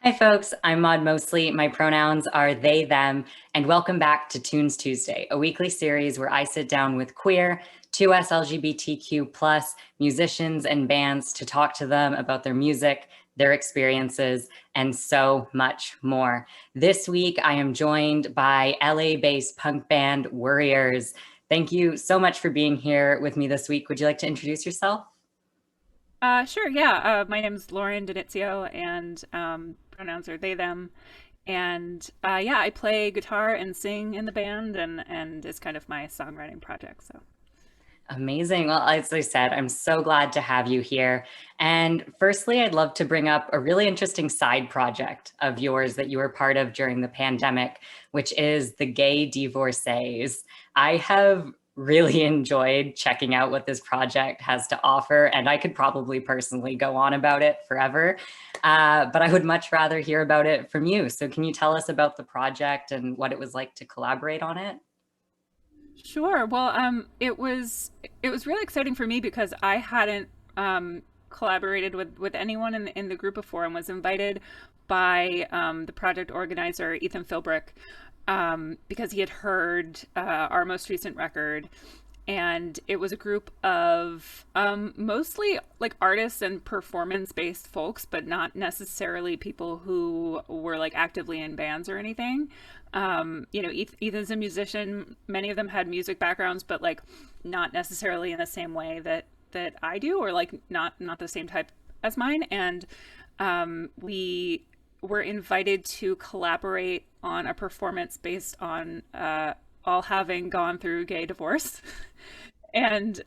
Hi, folks. I'm Maud Mosley. My pronouns are they, them, and welcome back to Tunes Tuesday, a weekly series where I sit down with queer, 2S LGBTQ plus musicians and bands to talk to them about their music, their experiences, and so much more. This week, I am joined by LA-based punk band Worriers. Thank you so much for being here with me this week. Would you like to introduce yourself? Sure, yeah. My name's Lauren Denizio, and pronouns are they, them. And yeah, I play guitar and sing in the band, and it's kind of my songwriting project. So, Amazing. Well, as I said, I'm so glad to have you here. And firstly, I'd love to bring up a really interesting side project of yours that you were part of during the pandemic, which is the Gay Divorcees. I have really enjoyed checking out what this project has to offer, and I could probably personally go on about it forever, but I would much rather hear about it from you. So can you tell us about the project and what it was like to collaborate on it? sure. Well, it was really exciting for me because I hadn't collaborated with anyone in the group before, and was invited by the project organizer Ethan Philbrick, because he had heard our most recent record. And it was a group of mostly like artists and performance based folks, but not necessarily people who were like actively in bands or anything. Ethan's a musician. Many of them had music backgrounds, but like not necessarily in the same way that I do, or like not the same type as mine. And we were invited to collaborate on a performance based on all having gone through gay divorce. And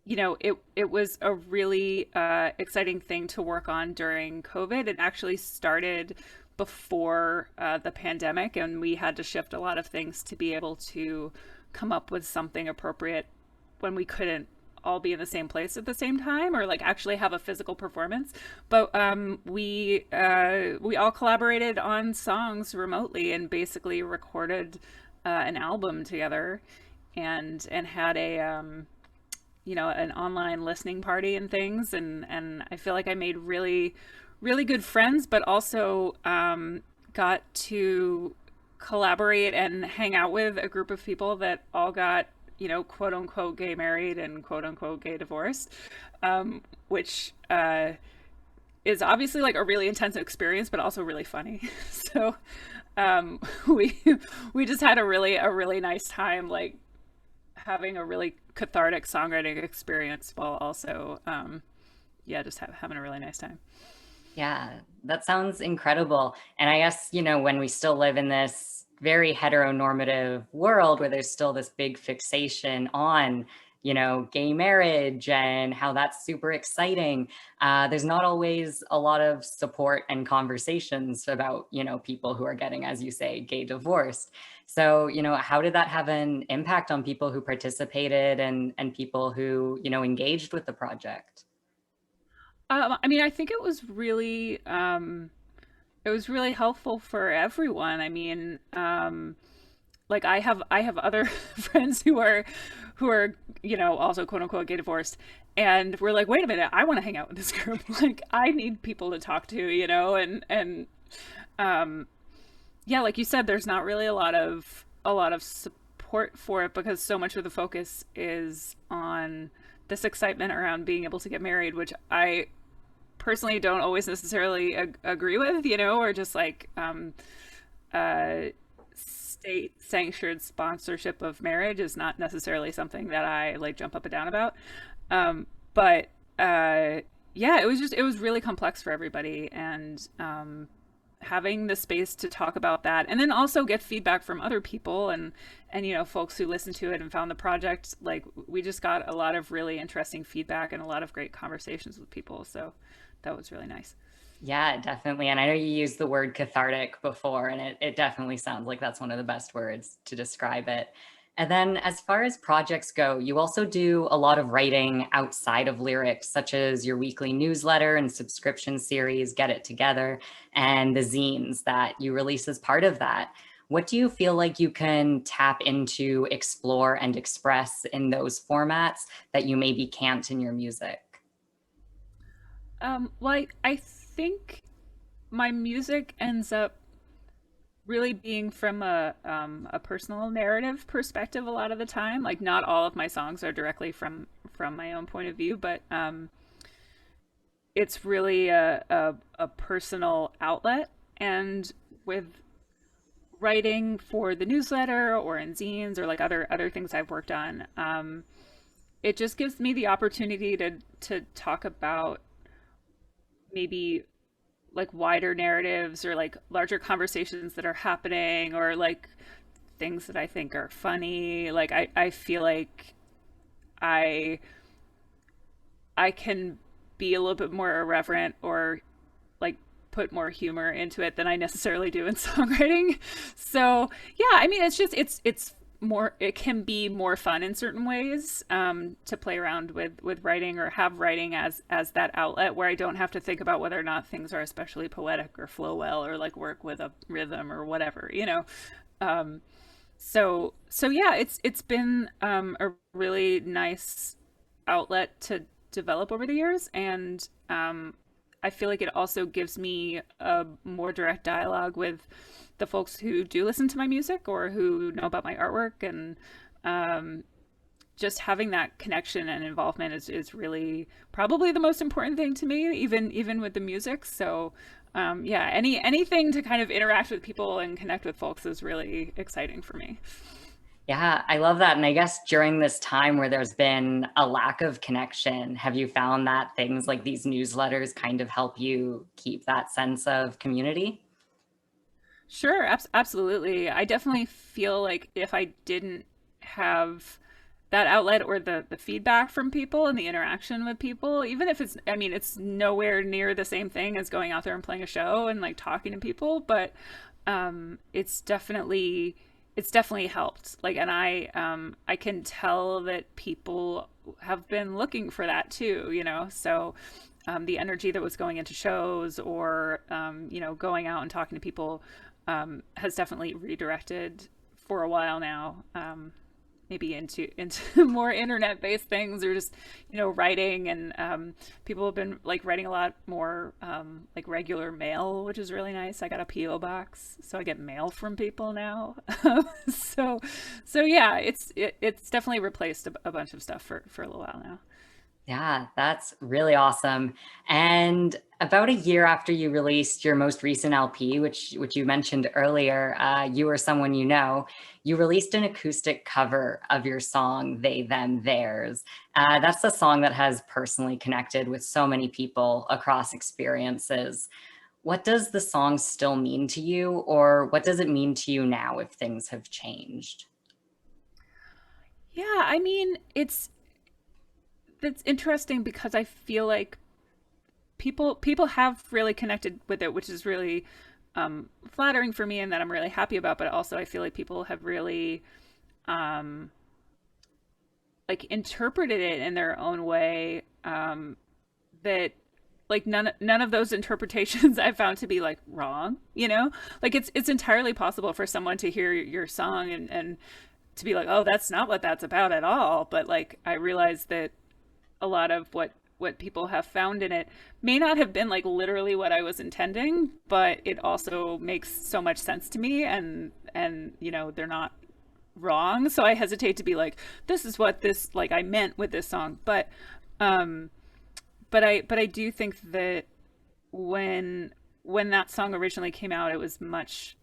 it was a really exciting thing to work on during COVID. It actually started before the pandemic, and we had to shift a lot of things to be able to come up with something appropriate when we couldn't all be in the same place at the same time, or like actually have a physical performance. But we all collaborated on songs remotely and basically recorded an album together, and had a an online listening party and things. And I feel like I made really good friends, but also got to collaborate and hang out with a group of people that all got quote unquote gay married and quote unquote gay divorced, which is obviously like a really intense experience, but also really funny. So um, we we just had a really nice time, like having a really cathartic songwriting experience, while also yeah, just having a really nice time. Yeah, that sounds incredible. And I guess, when we still live in this very heteronormative world where there's still this big fixation on, gay marriage and how that's super exciting, there's not always a lot of support and conversations about, people who are getting, as you say, gay divorced. So, how did that have an impact on people who participated and people who, engaged with the project? I mean, I think it was really helpful for everyone. I mean, like I have other friends who are also quote unquote gay divorced, and we're like, wait a minute, I want to hang out with this group. Like, I need people to talk to, and um, yeah, like you said, there's not really a lot of support for it, because so much of the focus is on this excitement around being able to get married, which I personally don't always necessarily agree with, or just like uh, state sanctioned sponsorship of marriage is not necessarily something that I like jump up and down about. But yeah, it was really complex for everybody, and having the space to talk about that, and then also get feedback from other people, and folks who listened to it and found the project, like, we just got a lot of really interesting feedback and a lot of great conversations with people. So that was really nice. Yeah, definitely. And I know you used the word cathartic before, and it definitely sounds like that's one of the best words to describe it. And then, as far as projects go, you also do a lot of writing outside of lyrics, such as your weekly newsletter and subscription series, Get It Together, and the zines that you release as part of that. What do you feel like you can tap into, explore, and express in those formats that you maybe can't in your music? Well, I think my music ends up really being from a personal narrative perspective a lot of the time. Like not all of my songs are directly from my own point of view, but it's really a personal outlet. And with writing for the newsletter or in zines or like other things I've worked on, it just gives me the opportunity to talk about maybe like wider narratives or like larger conversations that are happening or like things that I think are funny. Like I feel like I I can be a little bit more irreverent or like put more humor into it than I necessarily do in songwriting. So yeah, I mean it's more, it can be more fun in certain ways, to play around with writing or have writing as that outlet where I don't have to think about whether or not things are especially poetic or flow well or like work with a rhythm or whatever, you know. Um, so yeah, it's been a really nice outlet to develop over the years, and I feel like it also gives me a more direct dialogue with the folks who do listen to my music or who know about my artwork, and um, just having that connection and involvement is really probably the most important thing to me, even with the music. So yeah, anything to kind of interact with people and connect with folks is really exciting for me. Yeah, I love that. And I guess during this time where there's been a lack of connection, have you found that things like these newsletters kind of help you keep that sense of community? Sure, absolutely. I definitely feel like if I didn't have that outlet or the feedback from people and the interaction with people, even if it's, I mean, it's nowhere near the same thing as going out there and playing a show and like talking to people, but it's definitely helped. Like, and I can tell that people have been looking for that too, you know. So the energy that was going into shows or you know, going out and talking to people has definitely redirected for a while now, maybe into more internet based things or just, you know, writing. And people have been like writing a lot more like regular mail, which is really nice. I got a PO box, so I get mail from people now. so so yeah, it's definitely replaced a bunch of stuff for a little while now. Yeah, that's really awesome. And about a year after you released your most recent LP, which you mentioned earlier, You Or Someone You Know, you released an acoustic cover of your song They Them Theirs. That's the song that has personally connected with so many people across experiences. What does the song still mean to you, or what does it mean to you now if things have changed? Yeah, I mean, it's interesting because I feel like people have really connected with it, which is really flattering for me and that I'm really happy about. But also, I feel like people have really um, like interpreted it in their own way, that like none of those interpretations I found to be like wrong. You know, like it's entirely possible for someone to hear your song and to be like, oh, that's not what that's about at all. But like I realized that a lot of what people have found in it may not have been like literally what I was intending, but it also makes so much sense to me, and you know, they're not wrong. So I hesitate to be like, this is what this like I meant with this song. Um but I do think that when that song originally came out, it was much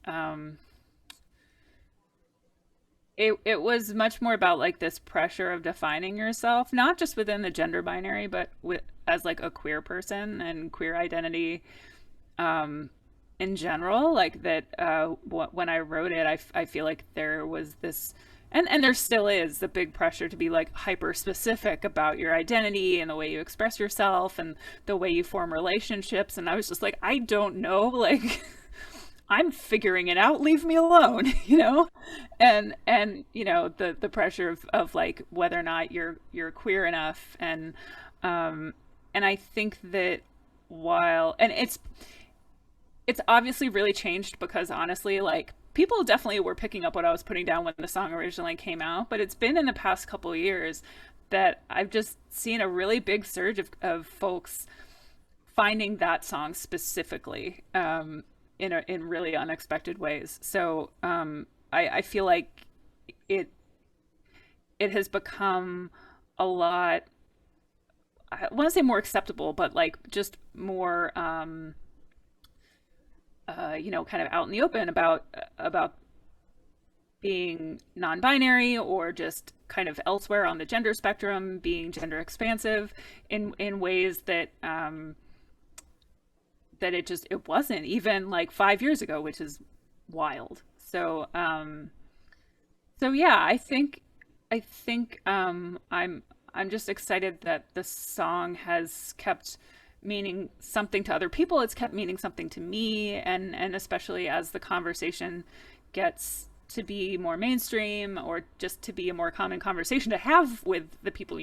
it was much more about like this pressure of defining yourself, not just within the gender binary, but as like a queer person and queer identity in general. Like that, when I wrote it, I feel like there was this, and there still is the big pressure to be like hyper specific about your identity and the way you express yourself and the way you form relationships. And I was just like, I don't know, like I'm figuring it out. Leave me alone, you know, and you know the pressure of like whether or not you're queer enough, um, and I think that while and it's obviously really changed because honestly, like people definitely were picking up what I was putting down when the song originally came out, but it's been in the past couple of years that I've just seen a really big surge of folks finding that song specifically in really unexpected ways. So I feel like it it has become a lot. I want to say more acceptable, but like just more, kind of out in the open about being non-binary or just kind of elsewhere on the gender spectrum, being gender expansive in ways that that it wasn't even like 5 years ago, which is wild. So yeah, I'm just excited that the song has kept meaning something to other people. It's kept meaning something to me, and especially as the conversation gets to be more mainstream, or just to be a more common conversation to have with the people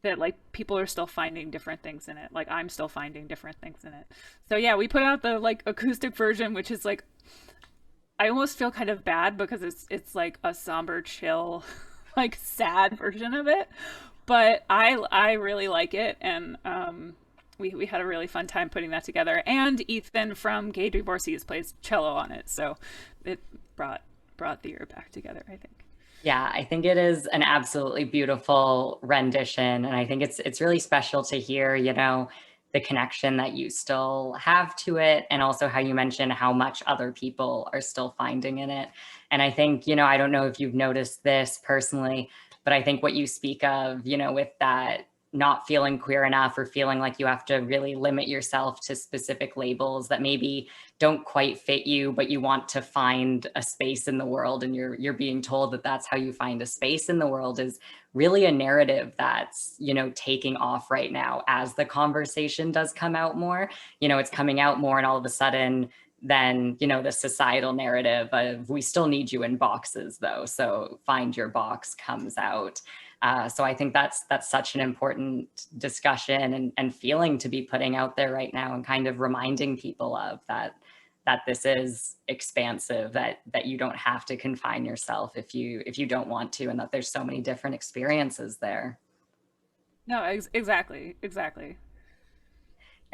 that like people are still finding different things in it. Like I'm still finding different things in it. So yeah, we put out the like acoustic version, which is like, I almost feel kind of bad because it's like a somber, chill, like sad version of it. But I really like it, and we had a really fun time putting that together. And Ethan from Gay Divorcees plays cello on it, so it brought the year back together, I think. Yeah, I think it is an absolutely beautiful rendition. And I think it's really special to hear, the connection that you still have to it, and also how you mentioned how much other people are still finding in it. And I think, I don't know if you've noticed this personally, but I think what you speak of, with that not feeling queer enough, or feeling like you have to really limit yourself to specific labels that maybe don't quite fit you, but you want to find a space in the world, and you're being told that that's how you find a space in the world, is really a narrative that's, taking off right now as the conversation does come out more. It's coming out more, and all of a sudden then, the societal narrative of we still need you in boxes though, so find your box comes out. So I think that's such an important discussion and feeling to be putting out there right now, and kind of reminding people of that this is expansive, that you don't have to confine yourself if you don't want to, and that there's so many different experiences there. No, exactly.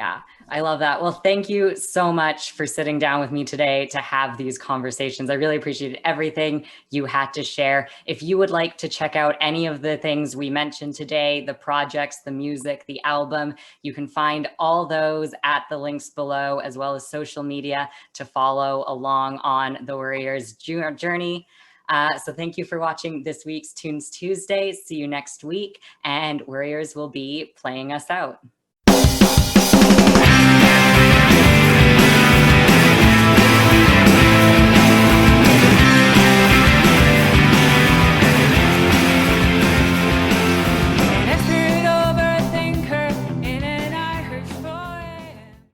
Yeah, I love that. Well, thank you so much for sitting down with me today to have these conversations. I really appreciated everything you had to share. If you would like to check out any of the things we mentioned today, the projects, the music, the album, you can find all those at the links below, as well as social media to follow along on the Worriers journey. So thank you for watching this week's Tunes Tuesday. See you next week, and Worriers will be playing us out.